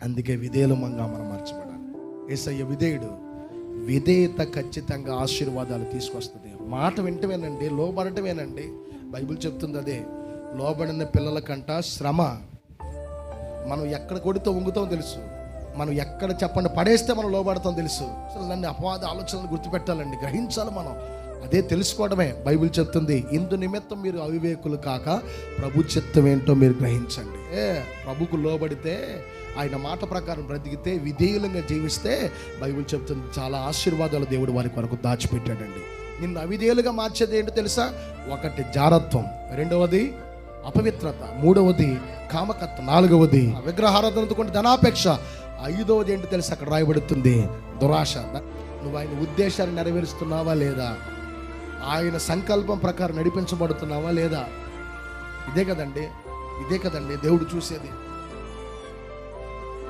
అందుకే విధేయులమంగా మనం మార్చబడాలి. యేసయ్య విధేయుడు. విధేయత ఖచ్చితంగా ఆశీర్వాదాలు తీసుకొస్తుంది. మాట వింటమేనండి, లోబడటమేనండి. బైబిల్ చెప్తుంది అదే. లోబడిన పిల్లల కంట శ్రమ. మనం ఎక్కడ కొడితే వంగుతాం తెలుసు, మనం ఎక్కడ చెప్పండి పడేస్తే మనం లోబడతాం తెలుసు. అసలు నన్ను అపవాద ఆలోచనలు గుర్తుపెట్టాలండి, గ్రహించాలి మనం. అదే తెలుసుకోవడమే బైబిల్ చెప్తుంది. ఇందు నిమిత్తం మీరు అవివేకులు కాక ప్రభు చిత్తం ఏంటో మీరు గ్రహించండి. ప్రభుకు లోబడితే, ఆయన మాట ప్రకారం బ్రతికితే, విధేయులంగా జీవిస్తే బైబిల్ చెప్తుంది చాలా ఆశీర్వాదాలు దేవుడు వారి కొరకు దాచిపెట్టాడండి. నిన్ను అవిధేయులుగా మార్చేది ఏంటో తెలుసా? ఒకటి జారత్వం, రెండవది అపవిత్రత, మూడవది కామకత్వం, నాలుగవది విగ్రహారాధనతో ధనాపేక్ష, ఐదవది ఏంటో తెలుసా? అక్కడ రాయబడుతుంది దురాశ. నువ్వు ఆయన ఉద్దేశాన్ని నెరవేరుస్తున్నావా లేదా? ఆయన సంకల్పం ప్రకారం నడిపించబడుతున్నావా లేదా? ఇదే కదండి దేవుడు చూసేది.